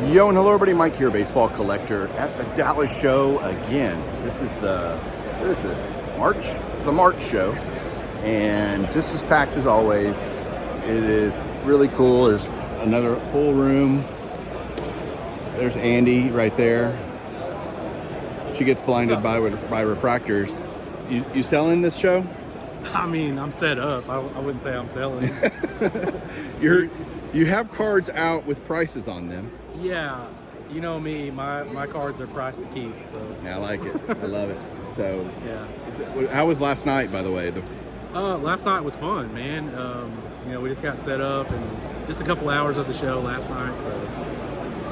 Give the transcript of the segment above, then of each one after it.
Yo, and hello everybody, Mike here, baseball collector at the Dallas show again. This is what is this, March? It's the March show, and just as packed as always. It is really cool. There's another full room. There's Andy right there. She gets blinded by refractors. You selling this show? I mean, I'm set up. I wouldn't say I'm selling. You have cards out with prices on them. Yeah, you know me. My cards are priced to keep. So I like it. I love it. So yeah. How was last night, by the way? Last night was fun, man. We just got set up and just a couple hours of the show last night. So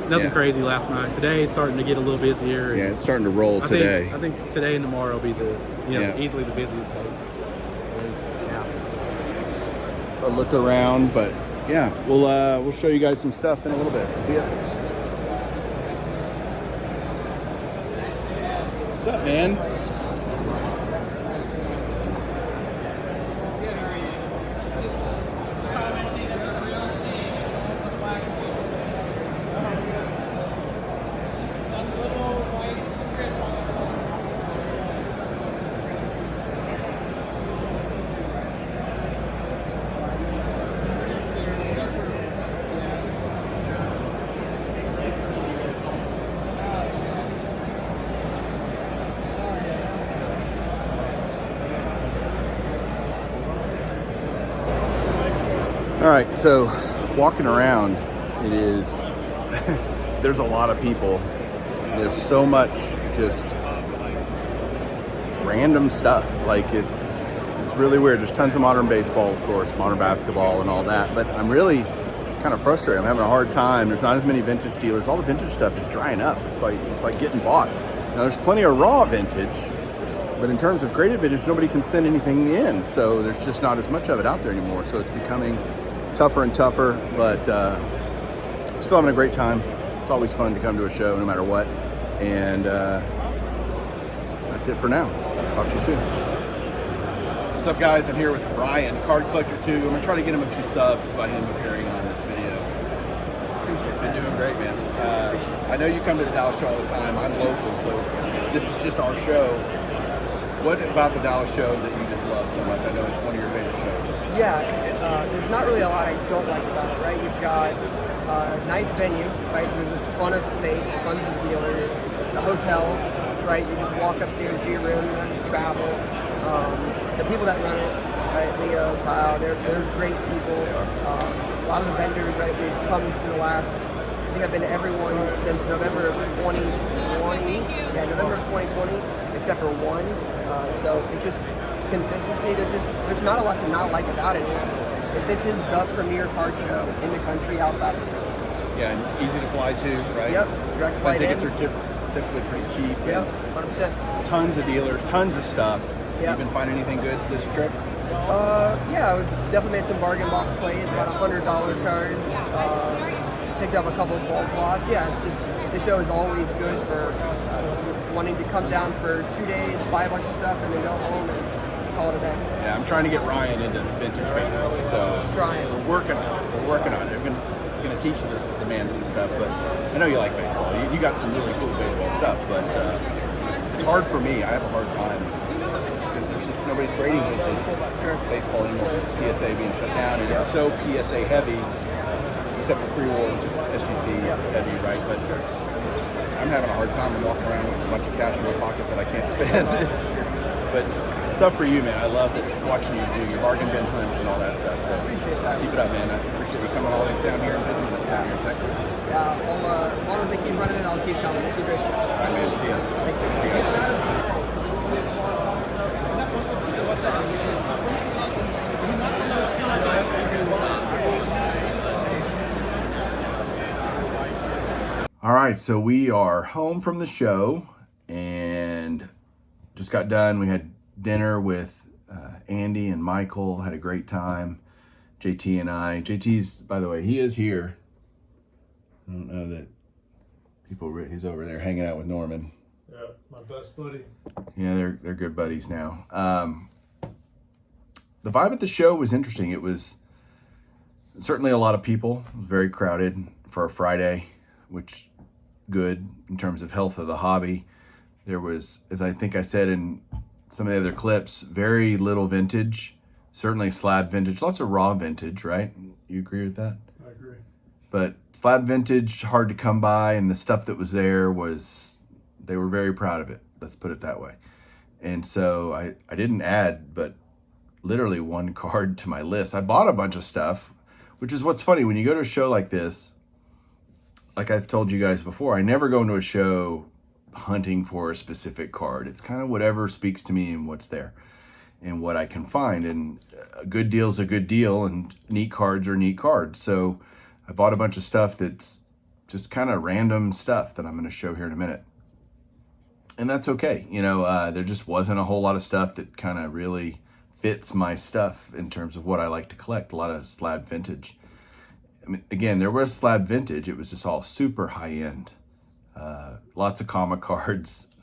nothing crazy last night. Today is starting to get a little busier. Yeah, it's starting to roll today. I think today and tomorrow will be easily the busiest days. A look around, but yeah, we'll show you guys some stuff in a little bit. See ya. What's up, man? All right, so walking around, it is, there's a lot of people. There's so much just random stuff. Like it's really weird. There's tons of modern baseball, of course, modern basketball and all that, but I'm really kind of frustrated. I'm having a hard time. There's not as many vintage dealers. All the vintage stuff is drying up. It's like getting bought. Now there's plenty of raw vintage, but in terms of graded vintage, nobody can send anything in. So there's just not as much of it out there anymore. So it's becoming tougher and tougher, but still having a great time. It's always fun to come to a show no matter what. And that's it for now. Talk to you soon. What's up, guys? I'm here with Ryan, Card Collector 2. I'm gonna try to get him a few subs by him appearing on this video. Appreciate that. Been doing great, man. I know you come to the Dallas show all the time. I'm local, so this is just our show. What about the Dallas show that you just love so much? I know it's one of your favorite shows. Yeah, there's not really a lot I don't like about it, right? You've got a nice venue, right? So there's a ton of space, tons of dealers. The hotel, right? You just walk upstairs to your room, you don't have to travel. The people that run it, right? Leo, Kyle, they're great people. A lot of the vendors, right? We've come to the last, I think I've been to everyone since November of 2020. Yeah, November of 2020, except for one. So it's just consistency. There's not a lot to not like about it. This is the premier card show in the country outside of it. Yeah, and easy to fly to, right? Yep, direct flight in. Tickets are typically pretty cheap. Yep, 100%. Tons of dealers, tons of stuff. Yep. You been finding anything good this trip? Yeah, we've definitely made some bargain box plays, about $100 cards. Picked up a couple of bulk lots. Yeah, it's just, the show is always good for wanting to come down for 2 days, buy a bunch of stuff, and then go home and call it a day. Yeah, I'm trying to get Ryan into vintage baseball, so we're working on it. I'm gonna teach the man some stuff, but I know you like baseball. You got some really cool baseball stuff, but it's hard for me. I have a hard time because there's just nobody's grading vintage baseball anymore because PSA being shut down, and it's so PSA heavy, except for pre-war, which is SGC heavy, right? But I'm having a hard time. I'm walking around with a bunch of cash in my pocket that I can't spend. But stuff for you, man. I love watching you do your bargain bin hunts and all that stuff. So Appreciate that. Keep it up, man. I appreciate you coming all the way down here and visiting us down here in Texas. Yeah, well, as long as they keep running it, I'll keep coming. It's a great show. All right, man. See ya. Thanks. See you guys. All right, so we are home from the show and just got done. We had dinner with Andy and Michael, had a great time. JT and I. JT's, by the way, he is here. I don't know that he's over there hanging out with Norman. Yeah, my best buddy. Yeah, they're good buddies now. The vibe at the show was interesting. It was certainly a lot of people. It was very crowded for a Friday. which good in terms of health of the hobby. There was, as I think I said in some of the other clips, very little vintage, certainly slab vintage, lots of raw vintage, right? You agree with that? I agree. But slab vintage, hard to come by, and the stuff that was there was, they were very proud of it. Let's put it that way. And so I didn't add, but literally one card to my list. I bought a bunch of stuff, which is what's funny. When you go to a show like this, like I've told you guys before, I never go into a show hunting for a specific card. It's kind of whatever speaks to me and what's there and what I can find. And a good deal's a good deal, and neat cards are neat cards. So I bought a bunch of stuff that's just kind of random stuff that I'm going to show here in a minute. And that's okay. You know, there just wasn't a whole lot of stuff that kind of really fits my stuff in terms of what I like to collect. A lot of slab vintage. I mean, again, there was slab vintage. It was just all super high end. Lots of comic cards,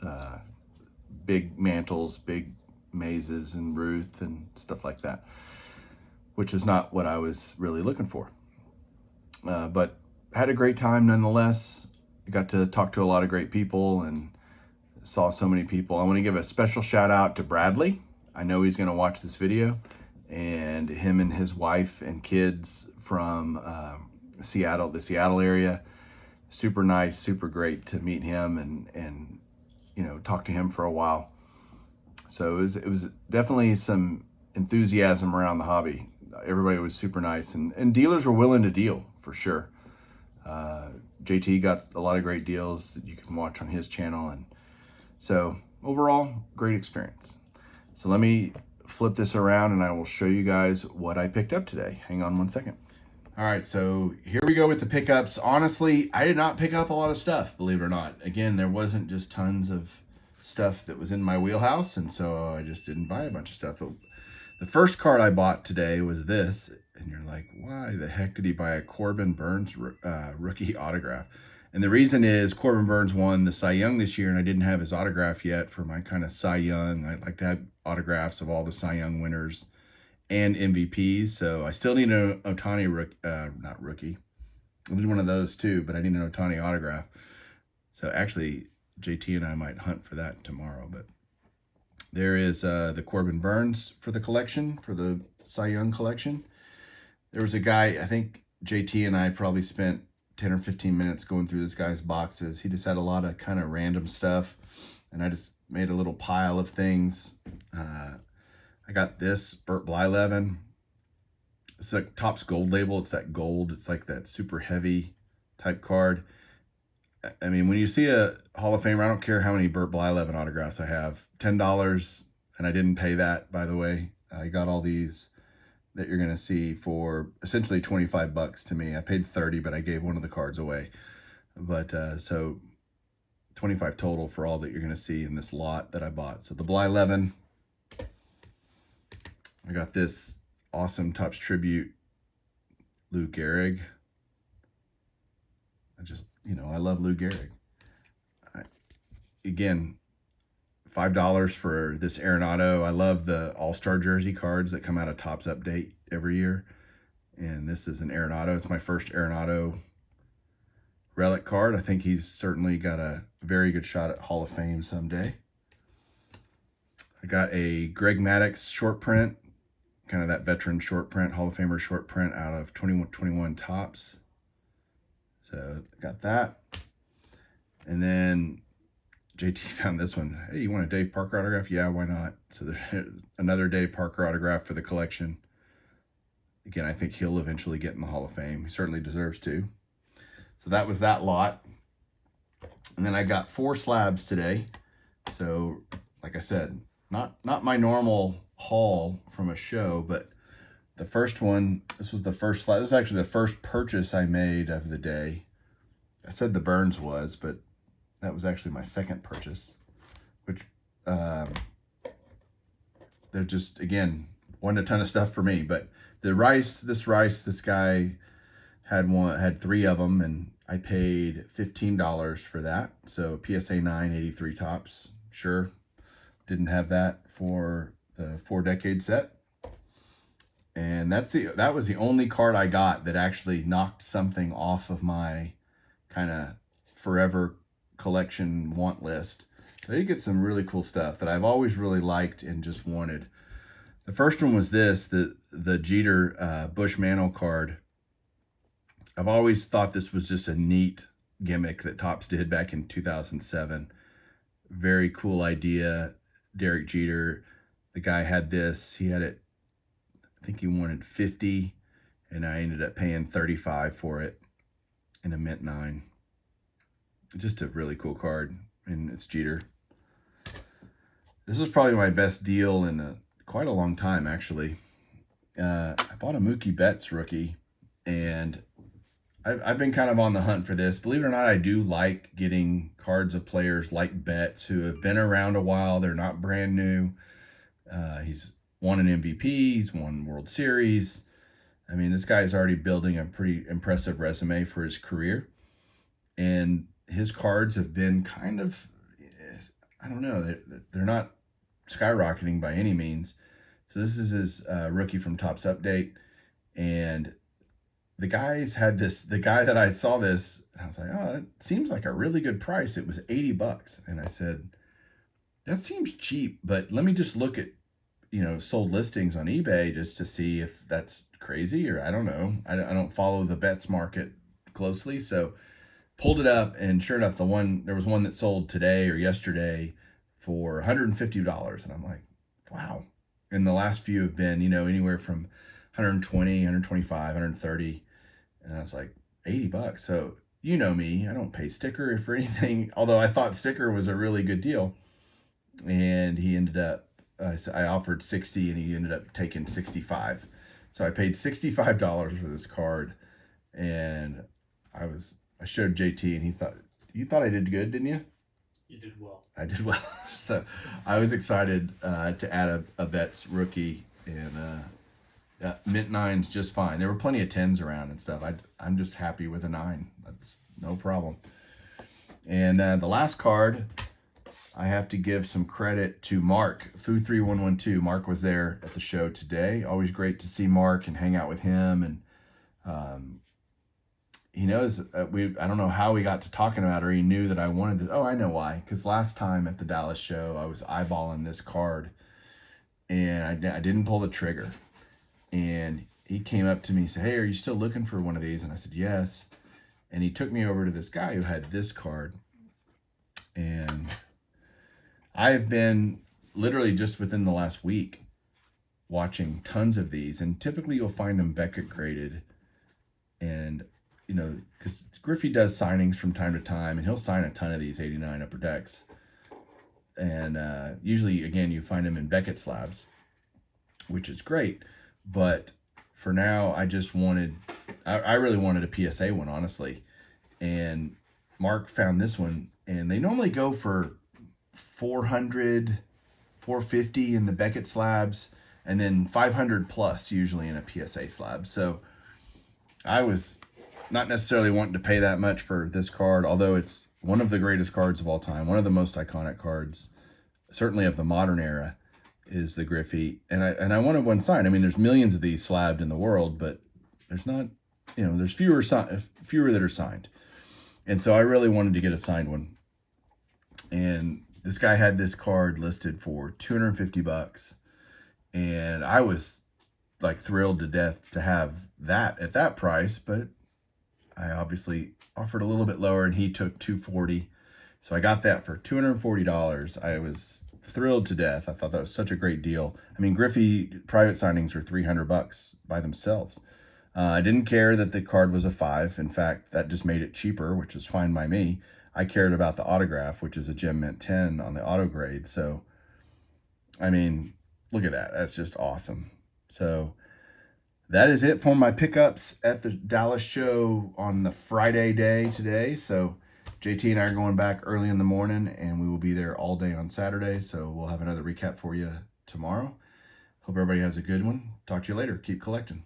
big mantles, big mazes and Ruth and stuff like that, which is not what I was really looking for. But had a great time nonetheless. I got to talk to a lot of great people and saw so many people. I want to give a special shout out to Bradley. I know he's going to watch this video, and him and his wife and kids from Seattle, the Seattle area. Super nice, super great to meet him and you know, talk to him for a while. So it was definitely some enthusiasm around the hobby. Everybody was super nice, and dealers were willing to deal for sure. JT got a lot of great deals that you can watch on his channel, and so overall, great experience. So let me flip this around and I will show you guys what I picked up today. Hang on one second. All right, so here we go with the pickups. Honestly, I did not pick up a lot of stuff, believe it or not. Again, there wasn't just tons of stuff that was in my wheelhouse, and so I just didn't buy a bunch of stuff. But the first card I bought today was this, and you're like, why the heck did he buy a Corbin Burns rookie autograph? And the reason is Corbin Burns won the Cy Young this year, and I didn't have his autograph yet for my kind of Cy Young. I like to have autographs of all the Cy Young winners and MVPs, so I still need an Ohtani not rookie. I need one of those too, but I need an Ohtani autograph. So actually, JT and I might hunt for that tomorrow. But there is the Corbin Burns for the collection, for the Cy Young collection. There was a guy, I think JT and I probably spent 10 or 15 minutes going through this guy's boxes. He just had a lot of kind of random stuff, and I just made a little pile of things. I got this Burt Blyleven. It's like Topps Gold label. It's that gold. It's like that super heavy type card. I mean, when you see a Hall of Famer, I don't care how many Burt Blyleven autographs I have. $10, and I didn't pay that, by the way. I got all these that you're going to see for essentially 25 bucks to me. I paid 30, but I gave one of the cards away. But so 25 total for all that you're going to see in this lot that I bought. So the Blyleven. I got this awesome Topps Tribute Lou Gehrig. I love Lou Gehrig. Again, $5 for this Arenado. I love the All-Star jersey cards that come out of Topps Update every year. And this is an Arenado. It's my first Arenado relic card. I think he's certainly got a very good shot at Hall of Fame someday. I got a Greg Maddux short print, kind of that veteran short print, Hall of Famer short print out of 21 Topps. So got that. And then JT found this one. Hey, you want a Dave Parker autograph? Yeah, why not? So there's another Dave Parker autograph for the collection. Again, I think he'll eventually get in the Hall of Fame. He certainly deserves to. So that was that lot. And then I got 4 slabs today. So, like I said, not my normal haul from a show, but the first one, this was the first slab. This is actually the first purchase I made of the day. I said the Burns was, but that was actually my second purchase, which they're just, again, wasn't a ton of stuff for me. But the rice, this guy had 3 of them, and I paid $15 for that. So PSA 9, 83 Topps. Sure, didn't have that for the 4-decade set. And that was the only card I got that actually knocked something off of my kind of forever collection want list. So I did get some really cool stuff that I've always really liked and just wanted. The first one was this, the Jeter Bush Mantle card. I've always thought this was just a neat gimmick that Topps did back in 2007. Very cool idea. Derek Jeter, the guy had this. He had it, I think he wanted 50, and I ended up paying 35 for it in a mint 9. Just a really cool card, and it's Jeter. This was probably my best deal in quite a long time, actually. I bought a Mookie Betts rookie, and I've been kind of on the hunt for this. Believe it or not, I do like getting cards of players like Betts who have been around a while. They're not brand new. He's won an MVP. He's won World Series. I mean, this guy is already building a pretty impressive resume for his career. And his cards have been kind of, I don't know, they're not skyrocketing by any means. So this is his rookie from Topps Update. And the guy that I saw this, I was like, oh, it seems like a really good price. It was $80. And I said, that seems cheap, but let me just look at, sold listings on eBay just to see if that's crazy, or I don't know. I don't follow the Betts market closely. So pulled it up, and sure enough, there was one that sold today or yesterday for $150. And I'm like, wow. And the last few have been, anywhere from 120, 125, 130. And I was like, $80. So you know me, I don't pay sticker for anything, although I thought sticker was a really good deal. And he ended up, I offered 60 and he ended up taking 65. So I paid $65 for this card. And I showed JT, and you thought I did good, didn't you? You did well. I did well. So I was excited to add a Betts rookie, and mint 9's just fine. There were plenty of 10s around and stuff. I'm just happy with a 9. That's no problem. And the last card, I have to give some credit to Mark, Foo3112. Mark was there at the show today. Always great to see Mark and hang out with him. And he knows, I don't know how we got to talking about it, or he knew that I wanted to. Oh, I know why. Because last time at the Dallas show, I was eyeballing this card, and I didn't pull the trigger. And he came up to me and said, hey, are you still looking for one of these? And I said, yes. And he took me over to this guy who had this card. And I've been literally just within the last week watching tons of these. And typically you'll find them Beckett graded. And, because Griffey does signings from time to time, and he'll sign a ton of these 89 Upper Decks. And usually, again, you find them in Beckett slabs, which is great. But for now, I really wanted a PSA one, honestly. And Mark found this one, and they normally go for 400, 450 in the Beckett slabs, and then 500 plus usually in a PSA slab. So I was not necessarily wanting to pay that much for this card, although it's one of the greatest cards of all time, one of the most iconic cards, certainly of the modern era, is the Griffey. And I wanted one signed. I mean, there's millions of these slabbed in the world, but there's not, there's fewer that are signed. And so I really wanted to get a signed one. And this guy had this card listed for $250. And I was like thrilled to death to have that at that price, but I obviously offered a little bit lower, and he took $240. So I got that for $240. I was thrilled to death. I thought that was such a great deal. I mean, Griffey private signings are $300 by themselves. I didn't care that the card was a 5. In fact, that just made it cheaper, which is fine by me. I cared about the autograph, which is a Gem Mint 10 on the auto grade. So, I mean, look at that. That's just awesome. So that is it for my pickups at the Dallas show on the Friday day today. So JT and I are going back early in the morning, and we will be there all day on Saturday. So we'll have another recap for you tomorrow. Hope everybody has a good one. Talk to you later. Keep collecting.